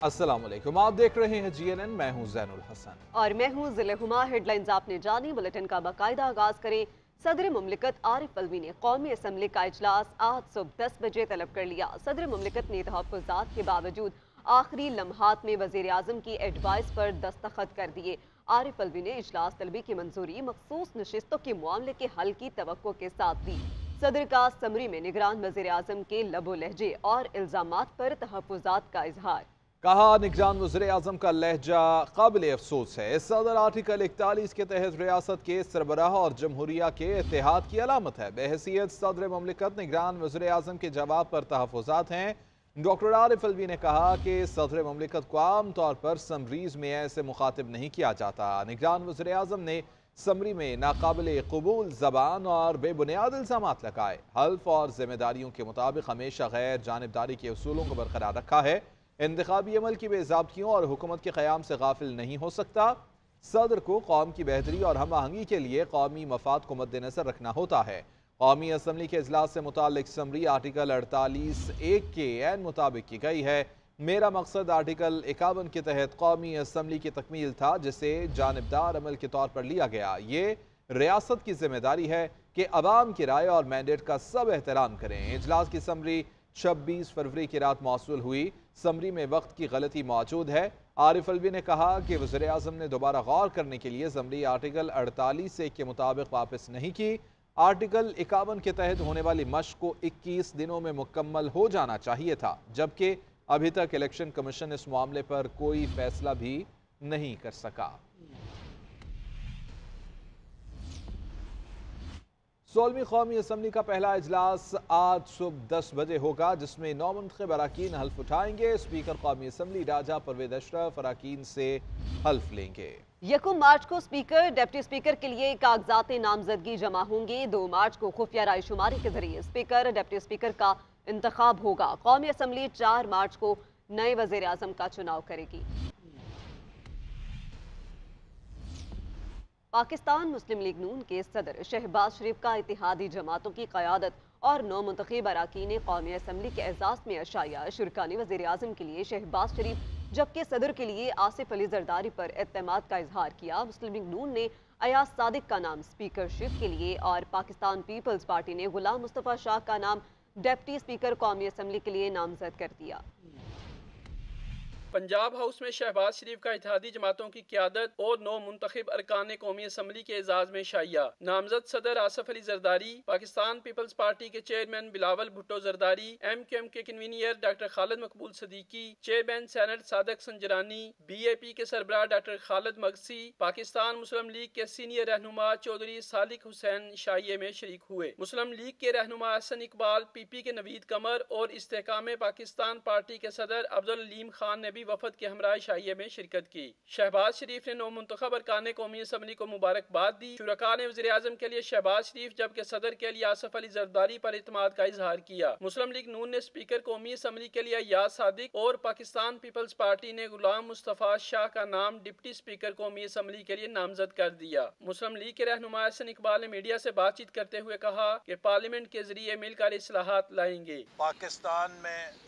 अस्सलाम वालेकुम, आप देख रहे हैं GNN। मैं हूं ज़ैनुल हसन और मैं हूं ज़िले हुमा। हेडलाइंस आपने जानी, बुलेटिन का बाकायदा आगाज करें। सदर मुमलिकत आरिफ अलवी ने कौमी असम्बली का इजलास आज सुबह 10 बजे तलब कर लिया। सदर मुमलिकत ने तहफ़्फ़ुज़ात के बावजूद आखिरी लम्हात में वज़ीर आज़म की एडवाइस पर दस्तखत कर दिए। आरिफ अलवी ने इजलास तलबी की मंजूरी मखसूस नशिस्तों के मामले के हल की तवक्को के साथ दी। सदर का समरी में निगरान वज़ीर आज़म के लबो लहजे और इल्ज़ामात पर तहफ़्फ़ुज़ात का इजहार। कहा, निगरान वज़ीर आज़म का लहजा काबिल अफसोस है। सदर आर्टिकल 41 के तहत रियासत के सरबराह और जमहूरिया के इत्तेहाद की अलामत है। बहसीयत सदर मुमलिकत निगरान वज़ीर आज़म के जवाब पर तहफ़्फ़ुज़ात हैं। डॉक्टर आरिफ अलवी ने कहा कि सदर मुमलिकत को आम तौर पर समरीज़ में ऐसे मुखातिब नहीं किया जाता। निगरान वज़ीर आज़म ने समरी में नाकाबिल कबूल ज़बान और बेबुनियाद इल्ज़ामात लगाए। हल्फ और ज़िम्मेदारियों के मुताबिक हमेशा गैर जानिबदारी के उसूलों को बरकरार रखा है। इंतखाबी अमल की बेज़ाब्तियों और हुकूमत के क़याम से गाफिल नहीं हो सकता। सदर को कौम की बेहतरी और हम आहंगी के लिए कौमी मफाद को मद्देनज़र रखना होता है। कौमी असम्बली के इजलास से मुताल्लिक समरी आर्टिकल 48(1) के ऐन मुताबिक की गई है। मेरा मकसद आर्टिकल 51 के तहत कौमी असम्बली की तकमील था, जिसे जानिबदार अमल के तौर पर लिया गया। ये रियासत की जिम्मेदारी है कि अवाम की राय और मैंडेट का सब एहतराम करें। इजलास की समरी 26 फरवरी की रात मौसूल हुई। समरी में वक्त की गलती मौजूद है। आरिफ अलवी ने कहा कि वज़ीर आज़म ने दोबारा गौर करने के लिए समरी आर्टिकल 48(1) के मुताबिक वापस नहीं की। आर्टिकल 51 के तहत होने वाली मशक को 21 दिनों में मुकम्मल हो जाना चाहिए था, जबकि अभी तक इलेक्शन कमीशन इस मामले पर कोई फैसला भी नहीं कर सका। 16वीं कौमी असम्बली का पहला इजलास आज सुबह 10 बजे होगा, जिसमें नौमुंतखब अरकान हल्फ उठाएंगे। स्पीकर कौमी असम्बली राजा परवेज अशरफ अरकान से हल्फ लेंगे। 1 मार्च को स्पीकर डिप्टी स्पीकर के लिए कागजात नामजदगी जमा होंगे। 2 मार्च को खुफिया रायशुमारी के जरिए स्पीकर डिप्टी स्पीकर का इंतखाब होगा। कौमी असम्बली 4 मार्च को नए वज़ीर आज़म का चुनाव करेगी। पाकिस्तान मुस्लिम लीग नून के सदर शहबाज शरीफ का इत्तेहादी जमातों की क़यादत और नौ मुंतखब अरकान कौमी असम्बली के एजाज़ में अशाया शुरकानी वज़ीर आज़म के लिए शहबाज शरीफ, जबकि सदर के लिए आसिफ अली जरदारी पर एतमाद का इजहार किया। मुस्लिम लीग नून ने अयाज सादिक का नाम स्पीकरशिप के लिए और पाकिस्तान पीपल्स पार्टी ने गुलाम मुस्तफ़ा शाह का नाम डिप्टी स्पीकर कौमी असम्बली के लिए नामजद कर दिया। पंजाब हाउस में शहबाज शरीफ का इत्तेहादी जमातों की क़यादत और 9 मुंतखब अरकान कौमी असम्बली के एजाज में शाइया। नामजद सदर आसिफ अली जरदारी, पाकिस्तान पीपल्स पार्टी के चेयरमैन बिलावल भुट्टो जरदारी, MQM के convener doctor Khalid Maqbool Siddiqui, chairman senate Sadiq Sanjrani, BAP के सरबराह डॉक्टर खालिद मगसी, पाकिस्तान मुस्लिम लीग के सीनियर रहनुमा चौधरी सालिक हुसैन शाइये में शरीक हुए। मुस्लिम लीग के रहनुमा हसन इकबाल, PP के नवीद कमर और इस्तेहकाम पाकिस्तान पार्टी के सदर अब्दुल अलीम खान ने भी वफद के हमरा शाइये में शिरकत की। शहबाज शरीफ ने नौ मुंतखब अरकान कौमी असम्बली को मुबारकबाद दी। शुरका ने वज़ीर आज़म के लिए शहबाज शरीफ, जबकि सदर के लिए आसिफ अली जरदारी पर इत्मीनान का इजहार किया। मुस्लिम लीग नून ने स्पीकर कौमी असम्बली के लिए अयाज सादिक और पाकिस्तान पीपल्स पार्टी ने गुलाम मुस्तफ़ा शाह का नाम डिप्टी स्पीकर कौमी असम्बली के लिए नामजद कर दिया। मुस्लिम लीग के रहनुमा हसन इकबाल ने मीडिया से बातचीत करते हुए कहा कि पार्लियामेंट के जरिए मिलकर इस्लाहात लाएंगे। पाकिस्तान में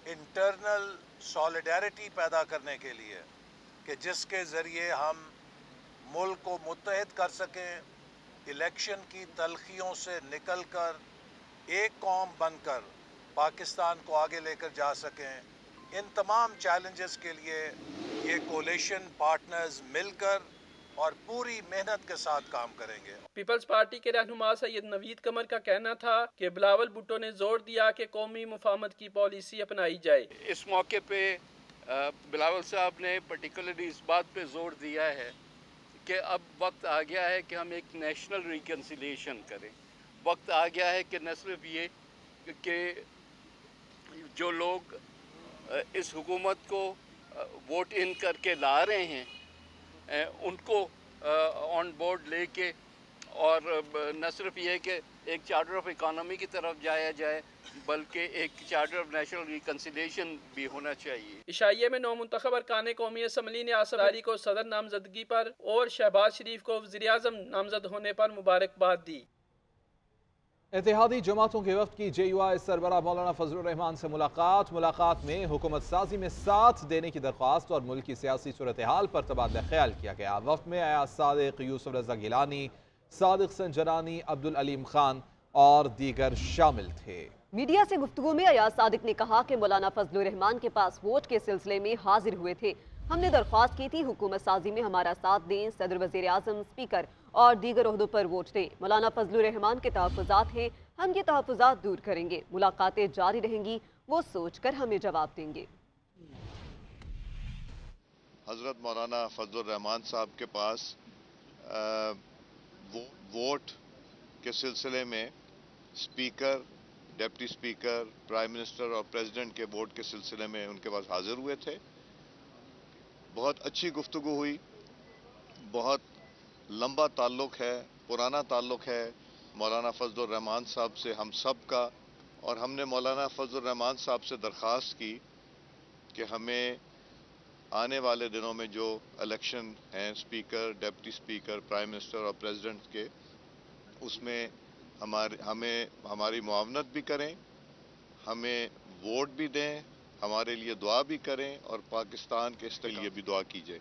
इंटरनल सॉलिडारिटी पैदा करने के लिए कि जिसके ज़रिए हम मुल्क को मुत्तहिद कर सकें, इलेक्शन की तलखियों से निकल कर एक कौम बनकर पाकिस्तान को आगे लेकर जा सकें, इन तमाम चैलेंजेस के लिए ये कोलिशन पार्टनर्स मिलकर और पूरी मेहनत के साथ काम करेंगे। पीपल्स पार्टी के रहनुमा सैयद नवीद कमर का कहना था कि बिलावल भुट्टो ने जोर दिया कि कौमी मुफाहमत की पॉलिसी अपनाई जाए। इस मौके पे बिलावल साहब ने पर्टिकुलरली इस बात पे जोर दिया है कि अब वक्त आ गया है कि हम एक नेशनल रिकन्सिलिएशन करें। वक्त आ गया है कि न सिर्फ ये कि जो लोग इस हुकूमत को वोट इन करके ला रहे हैं उनको ऑन बोर्ड लेके और न सिर्फ ये कि एक चार्टर ऑफ इकोनॉमी की तरफ जाया जाए, बल्कि एक चार्टर ऑफ नेशनल रिकन्सिलिएशन भी होना चाहिए। इशाइये में 9 मुंतखब अरकान कौमी असम्बली ने आसिफ अली को सदर नामजदगी पर और शहबाज शरीफ को वज़ीर आज़म नामजद होने पर मुबारकबाद दी। इत्तेहादी जमातों के वफ्द की JUI सरबराह मौलाना फजलुर रहमान से मुलाकात में हुकूमत साजी में साथ देने की दरख्वास्त और मुल्क की सियासी सूरत हाल पर तबादला ख्याल किया गया। वफ्द में अयाज सादिक, यूसुफ रजा गिलानी, सादिक संजरानी, अब्दुल अलीम खान और दीगर शामिल थे। मीडिया से गुफ्तगू में अयाज सादिक ने कहा कि मौलाना फजलुर रहमान के पास वोट के सिलसिले में हाजिर हुए थे। हमने दरख्वास्त की थी हुकूमत साजी में हमारा साथ दें, सदर, वज़ीर आज़म, स्पीकर और दीगर ओहदों पर वोट दें। मौलाना फजलुर रहमान के तहफ़्फ़ुज़ात हैं, हम ये तहफ़्फ़ुज़ात दूर करेंगे। मुलाकातें जारी रहेंगी, वो सोच कर हमें जवाब देंगे। हज़रत मौलाना फजलुर रहमान साहब के पास वोट के सिलसिले में speaker, deputy speaker, prime minister और प्रेसिडेंट के वोट के सिलसिले में उनके पास हाजिर हुए थे। बहुत अच्छी गुफ्तगू हुई, बहुत लंबा ताल्लुक़ है, पुराना ताल्लुक़ है मौलाना फजलुर रहमान साहब से हम सब का। और हमने मौलाना फजलुर रहमान साहब से दरख्वास्त की कि हमें आने वाले दिनों में जो इलेक्शन हैं speaker, deputy speaker, prime minister और प्रेसिडेंट के, उसमें हमारी मुआवनत भी करें, हमें वोट भी दें, हमारे लिए दुआ भी करें और पाकिस्तान के लिए भी दुआ कीजिए।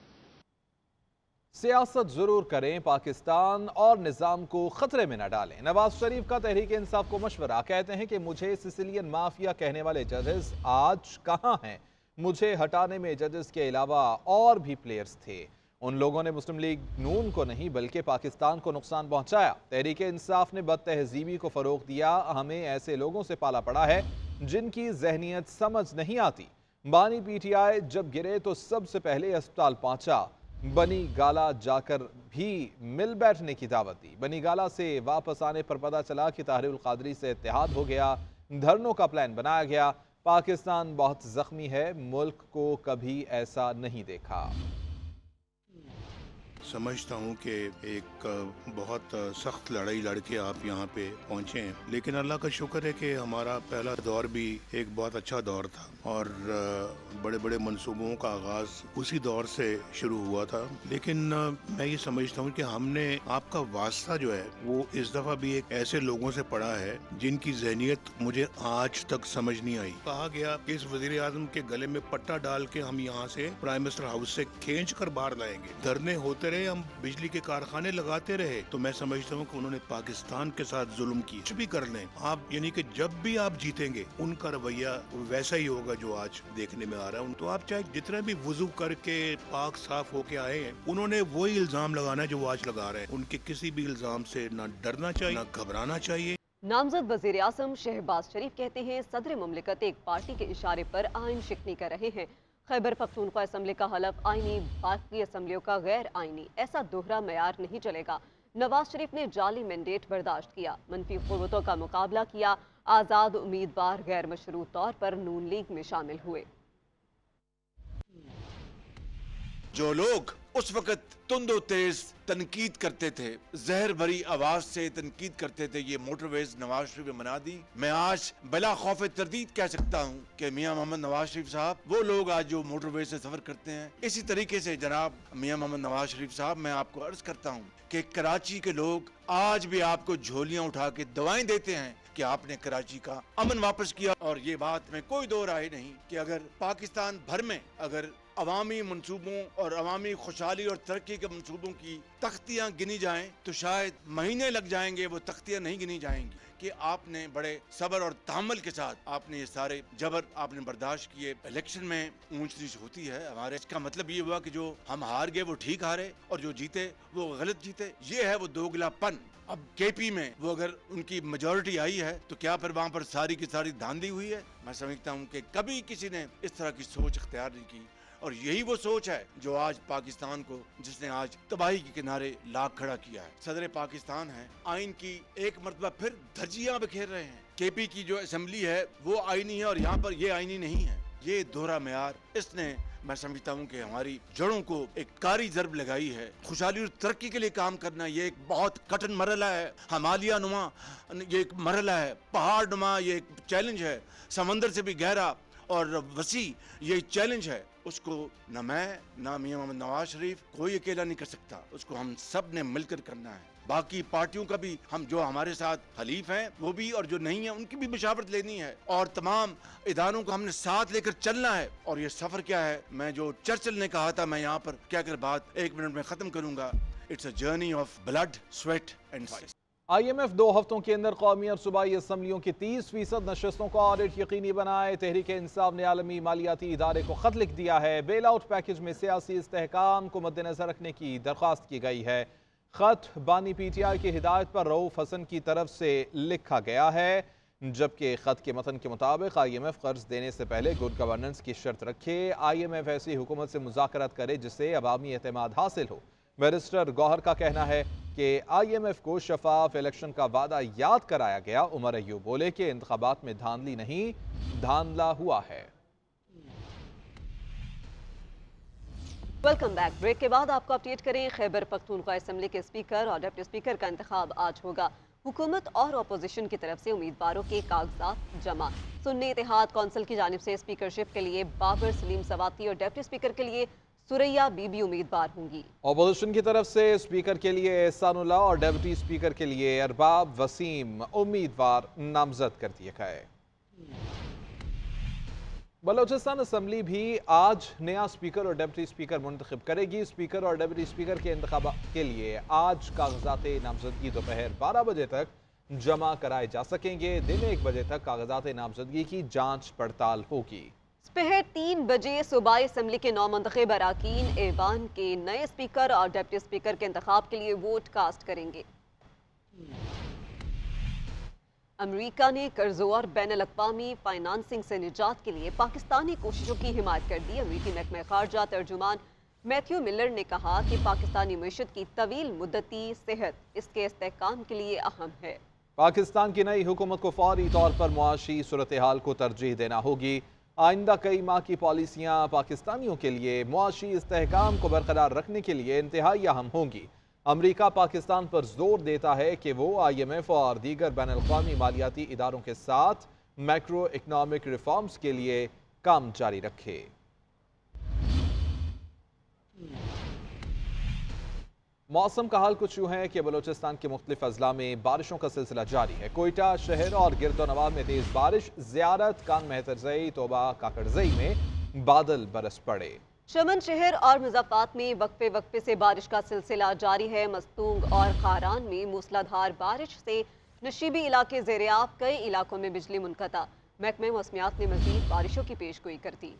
सियासत जरूर करें, पाकिस्तान और निज़ाम को खतरे में न डालें। नवाज शरीफ का तहरीक इंसाफ को मशवरा। कहते हैं कि मुझे सिसिलियन माफिया कहने वाले जजेस आज कहाँ हैं? मुझे हटाने में जजेस के अलावा और भी प्लेयर्स थे। उन लोगों ने मुस्लिम लीग नून को नहीं बल्कि पाकिस्तान को नुकसान पहुंचाया। तहरीक इंसाफ ने बदतहजीबी को फरोग दिया। हमें ऐसे लोगों से पाला पड़ा है जिनकी जहनियत समझ नहीं आती। बानी PTI जब गिरे तो सबसे पहले अस्पताल पहुंचा। बनी गाला जाकर भी मिल बैठने की दावत दी। बनी गाला से वापस आने पर पता चला कि ताहिरुल कादरी से इत्तेहाद हो गया। धरनों का प्लान बनाया गया। पाकिस्तान बहुत जख्मी है, मुल्क को कभी ऐसा नहीं देखा। समझता हूँ कि एक बहुत सख्त लड़ाई लड़के आप यहाँ पे पहुँचे हैं, लेकिन अल्लाह का शुक्र है कि हमारा पहला दौर भी एक बहुत अच्छा दौर था और बड़े बड़े मंसूबों का आगाज़ उसी दौर से शुरू हुआ था। लेकिन मैं ये समझता हूँ कि हमने आपका वास्ता जो है वो इस दफ़ा भी एक ऐसे लोगों से पड़ा है जिनकी जहनियत मुझे आज तक समझ नहीं आई। कहा गया कि इस वज़ीर आज़म के गले में पट्टा डाल के हम यहाँ से प्राइम मिनिस्टर हाउस से खींच कर बाहर लाएंगे। धरने होते रहे, हम बिजली के कारखाने लगाते रहे। तो मैं समझता हूँ कि उन्होंने पाकिस्तान के साथ जुल्म की। कुछ भी कर लें आप, यानी कि जब भी आप जीतेंगे उनका रवैया वैसा ही होगा जो आज देखने में आ रहा है। तो आप चाहे जितना भी वुजू करके पाक साफ होके आए हैं, उन्होंने वही इल्जाम लगाना है जो वो आज लगा रहे हैं। उनके किसी भी इल्जाम से ना डरना चाहिए, ना घबराना चाहिए। नामजद वज़ीर आज़म शहबाज शरीफ कहते हैं सदर मुमलिकत एक पार्टी के इशारे पर आइन शिकनी कर रहे हैं। खैबर पख्तूनख्वा असम्बली का हलफ आइनी, बाकी असम्बलियों का गैर आइनी। ऐसा दोहरा मयार नहीं चलेगा। नवाज शरीफ ने जाली मैंडेट बर्दाश्त किया, मनफी क़ुव्वतों का मुकाबला किया। आज़ाद उम्मीदवार गैर मशरूत तौर पर नून लीग में शामिल हुए। जो लोग उस वक्त तुंदो तेज तनकीद करते थे, जहर भरी आवाज से तनकीद करते थे, ये मोटरवेज नवाज शरीफ ने बना दी। मैं आज बिला खौफ तरदीद कह सकता हूँ कि मियाँ मोहम्मद नवाज शरीफ साहब वो लोग आज जो मोटरवेज से सफर करते हैं। इसी तरीके से जनाब मियाँ मोहम्मद नवाज शरीफ साहब, मैं आपको अर्ज करता हूँ कि कराची के लोग आज भी आपको झोलियां उठा के दवाएं देते हैं कि आपने कराची का अमन वापस किया। और ये बात में कोई दो राय नहीं कि अगर पाकिस्तान भर में अगर अवामी मंसूबों और अवामी खुशहाली और तरक्की के मंसूबों की तख्तियां गिनी जाएं तो शायद महीने लग जाएंगे, वो तख्तियां नहीं गिनी जाएंगी। कि आपने बड़े सब्र और तहम्मुल के साथ आपने ये सारे जबर आपने बर्दाश्त किए। इलेक्शन में ऊंच नीच होती है हमारे, इसका मतलब ये हुआ कि जो हम हार गए वो ठीक हारे और जो जीते वो गलत जीते। ये है वो दोगलापन। अब KP में वो अगर उनकी मेजॉरिटी आई है तो क्या फिर वहाँ पर सारी की सारी धांधली हुई है? मैं समझता हूँ कि कभी किसी ने इस तरह की सोच इख्तियार नहीं की और यही वो सोच है जो आज पाकिस्तान को, जिसने आज तबाही के किनारे ला खड़ा किया है। सदर पाकिस्तान है, आइन की एक मरतबा फिर धज्जियां बिखेर रहे हैं। KP की जो असेंबली है वो आइनी है और यहाँ पर ये आइनी नहीं है। ये दोहरा मेयार, इसने मैं समझता हूँ कि हमारी जड़ों को एक कारी ज़रब लगाई है। खुशहाली और तरक्की के लिए काम करना ये एक बहुत कठिन मरहला है। हिमालय नुमा ये एक मरहला है, पहाड़ नुमा ये एक चैलेंज है, समंदर से भी गहरा और वसी ये चैलेंज है। उसको न मैं न मियां मोहम्मद नवाज शरीफ कोई अकेला नहीं कर सकता, उसको हम सब ने मिलकर करना है। باقی پارٹیوں کا بھی ہم جو ہمارے ساتھ حلیف ہیں وہ بھی اور جو نہیں ہیں ان کی بھی مشاورت لینی ہے اور تمام اداروں کو ہم نے ساتھ لے کر چلنا ہے. اور یہ سفر کیا ہے, میں جو چرچل نے کہا تھا میں یہاں پر کیا کر بات 1 منٹ میں ختم کروں گا, it's a journey of blood, sweat and fight. I M F 2 ہفتوں کے اندر قومی اور صوبائی اسمبلیوں کی 30% نشستوں کا آڈٹ یقینی بنائے. تحریک انصاف نے عالمی مالیاتی ادارے کو خط لکھ دیا ہے. بیل آؤٹ پیکج میں سیاسی استحکام کو مد نظر رکھنے کی درخواست کی گئی ہے. خط بانی پی ٹی آئی کی ہدایت پر رؤوف حسن کی طرف سے لکھا گیا ہے, جبکہ خط کے متن کے مطابق آئی ایم ایف قرض دینے سے پہلے گڈ گورننس کی شرط رکھے. آئی ایم ایف ایسی حکومت سے مذاکرات کرے جس سے عوامی اعتماد حاصل ہو. بیرسٹر گوہر کا کہنا ہے کہ آئی ایم ایف کو شفاف الیکشن کا وعدہ یاد کرایا گیا. عمر ایوب بولے کہ انتخابات میں دھاندلی نہیں, دھاندلا ہوا ہے. Welcome back. بریک کے بعد آپ کو اپڈیٹ کریں. خیبر پختونخوا اسمبلی کے اسپیکر اور ڈپٹی اسپیکر کا انتخاب آج ہوگا. حکومت اور اپوزیشن کی طرف سے امیدواروں کے کاغذات جمع. سنی اتحاد کونسل کی جانب سے اسپیکرشپ کے لیے بابر سلیم سواتی اور ڈپٹی اسپیکر کے لیے سوریا بی بی امیدوار ہوں گی. اپوزیشن کی طرف سے اسپیکر کے لیے احسان اللہ اور ڈیپٹی اسپیکر کے لیے ارباب وسیم امیدوار نامزد کر دیے گئے. بلوچستان اسمبلی بھی آج نیا اسپیکر اور ڈیپٹی اسپیکر منتخب کرے گی. اسپیکر اور ڈیپٹی اسپیکر کے انتخابات کے لیے آج کاغذات نامزدگی دوپہر 12 بجے تک جمع کرائے جا سکیں گے. دن 1 بجے تک کاغذات نامزدگی کی جانچ پڑتال ہوگی. سپہر 3 بجے صوبائی اسمبلی کے نو منتخب اراکین ایوان کے نئے اسپیکر اور ڈپٹی اسپیکر کے انتخاب کے لیے ووٹ کاسٹ کریں گے. امریکہ نے قرضوں اور بین الاقوامی فائنانسنگ سے نجات کے لیے پاکستانی کوششوں کی حمایت کر دی. امریکی محکمہ خارجہ ترجمان میتھیو ملر نے کہا کہ پاکستانی معیشت کی طویل مدتی صحت اس کے استحکام کے لیے اہم ہے. پاکستان کی نئی حکومت کو فوری طور پر معاشی صورتحال کو ترجیح دینا ہوگی. آئندہ کئی ماہ کی پالیسیاں پاکستانیوں کے لیے معاشی استحکام کو برقرار رکھنے کے لیے انتہائی اہم ہوں گی. امریکہ پاکستان پر زور دیتا ہے کہ وہ آئی ایم ایف اور دیگر بین الاقوامی مالیاتی اداروں کے ساتھ میکرو اکنامک ریفارمز کے لیے کام جاری رکھے. موسم کا حال کچھ یوں ہے کہ بلوچستان کے مختلف اضلاع میں بارشوں کا سلسلہ جاری ہے. کوئٹہ شہر اور گرد و نواح میں تیز بارش. زیارت، کان مہترزئی، توبہ، کاکڑزئی میں بادل برس پڑے. چمن شہر اور مضافات میں وقفے وقفے سے بارش کا سلسلہ جاری ہے. مستونگ اور خاران میں موسلادھار بارش سے نشیبی علاقے زیر آب، کئی علاقوں میں بجلی منقطع. محکمہ موسمیات نے مزید بارشوں کی پیش گوئی کر دی.